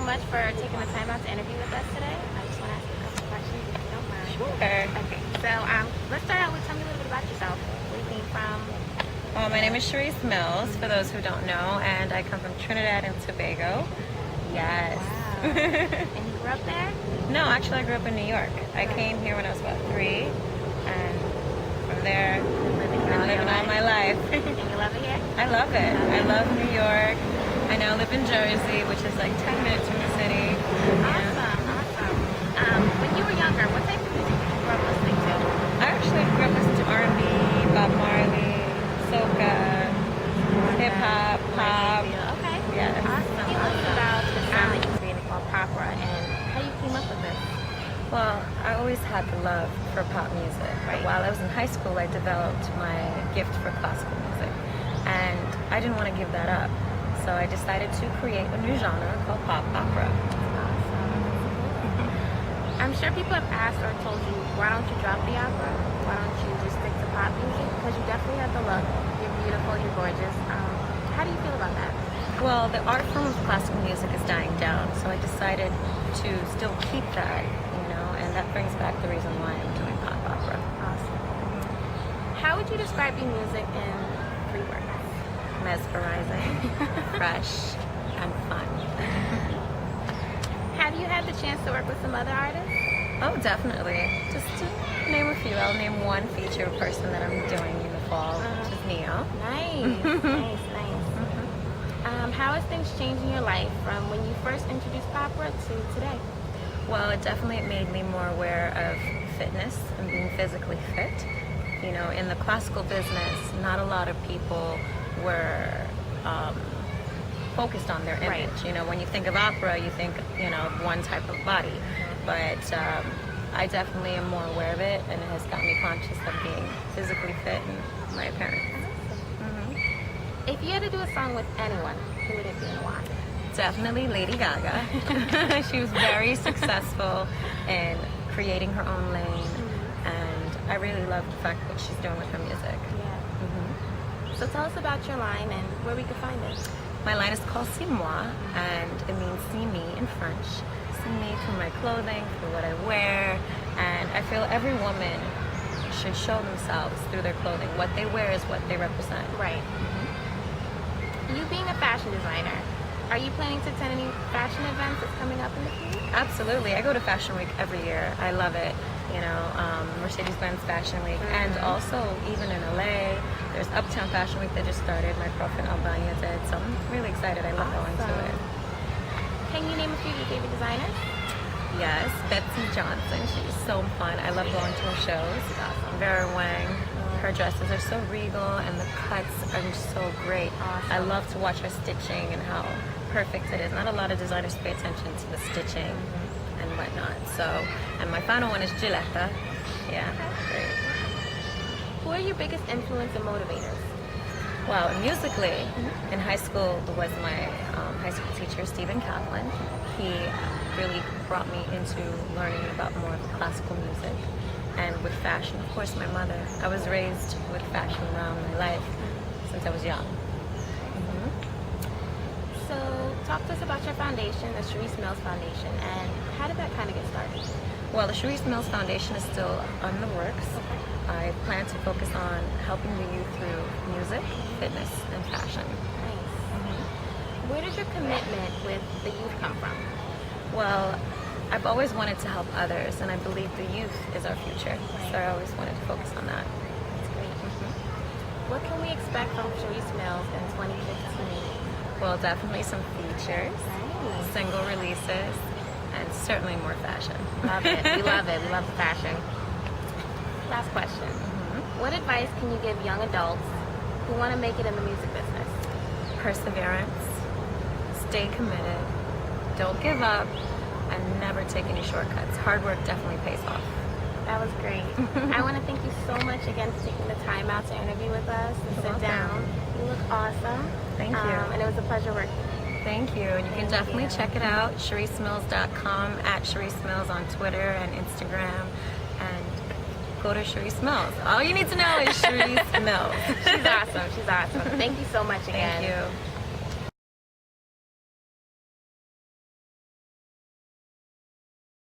much for taking the time out to interview with us today. I just want to ask you a couple questions if you don't mind. Sure. Okay, so let's start out with tell me a little bit about yourself. Where you came from? My name is Charisse Mills, for those who don't know, and I come from Trinidad and Tobago. Yes. Wow. And you grew up there? No, actually I grew up in New York. I came here when I was about 3, and from there, I've been living all my life. And you love it here? I love it. I love New York. I now live in Jersey, which is like 10 minutes from the city. Awesome. When you were younger, what type of music did you grow up listening to? I actually grew up listening to R&B, Bob Marley, soca, hip-hop, pop. Okay. Yes. Awesome. Tell me a little bit about the sound that you created called Popra and how you came up with this. Well, I always had the love for pop music. Right. While I was in high school, I developed my gift for classical music. And I didn't want to give that up. So I decided to create a new genre called pop opera. Awesome. I'm sure people have asked or told you, why don't you drop the opera? Why don't you just stick to pop music? Because you definitely have the look. You're beautiful, you're gorgeous. How do you feel about that? Well, the art form of classical music is dying down, so I decided to still keep that, and that brings back the reason why I'm doing pop opera. Awesome. How would you describe your music in 3 words? Mesmerizing, fresh, and fun. Have you had the chance to work with some other artists? Oh, definitely. Just to name a few, I'll name one feature person that I'm doing in the fall, which is Neo. Nice, nice. How has things changed in your life from when you first introduced opera to today? Well, it definitely made me more aware of fitness and being physically fit. In the classical business, not a lot of people were focused on their image. Right. When you think of opera, you think, one type of body. But I definitely am more aware of it, and it has got me conscious of being physically fit and my appearance. If you had to do a song with anyone, who would it be and why? Definitely Lady Gaga. She was very successful in creating her own lane, and I really love the fact what she's doing with her music. Yeah. So tell us about your line and where we can find it. My line is called C'est moi, and it means see me in French. See me through my clothing, through what I wear, and I feel every woman should show themselves through their clothing. What they wear is what they represent. Right. You being a fashion designer, are you planning to attend any fashion events that's coming up in the future? Absolutely. I go to Fashion Week every year. I love it. Mercedes-Benz Fashion Week. And also, even in LA, there's Uptown Fashion Week that just started. My girlfriend Albania did. So I'm really excited. I love going to it. Can you name a few of your favorite designers? Yes. Betsy Johnson. She's so fun. I love going to her shows. Vera Wang. Her dresses are so regal, and the cuts are just so great. Awesome. I love to watch her stitching and how perfect it is. Not a lot of designers pay attention to the stitching and whatnot. And my final one is Gilletta. Yeah, great. Who are your biggest influence and motivators? Well, musically, in high school was my high school teacher, Stephen Kaplan. He really brought me into learning about more of the classical music. And with fashion, of course, my mother. I was raised with fashion around my life since I was young. So talk to us about your foundation, the Charisse Mills Foundation, and how did that kind of get started? Well, the Charisse Mills Foundation is still on the works. I plan to focus on helping the youth through music, fitness, and fashion. Nice. Where does your commitment with the youth come from? Well, I've always wanted to help others, and I believe the youth is our future. So I always wanted to focus on that. That's great. What can we expect from Charisse Mills in 2015? Well, definitely some features, single releases, and certainly more fashion. Love it. We love it. We love the fashion. Last question. What advice can you give young adults who want to make it in the music business? Perseverance, stay committed, don't give up, and never take any shortcuts. Hard work definitely pays off. That was great. I want to thank you so much again for taking the time out to interview with us and sit down. You look awesome. Thank you. And it was a pleasure working with you. Thank you. And you can definitely check it out, CharisseMills.com, at Charisse Mills on Twitter and Instagram. And go to Charisse Mills. All you need to know is Charisse Mills. She's awesome. She's awesome. Thank you so much again. Thank you.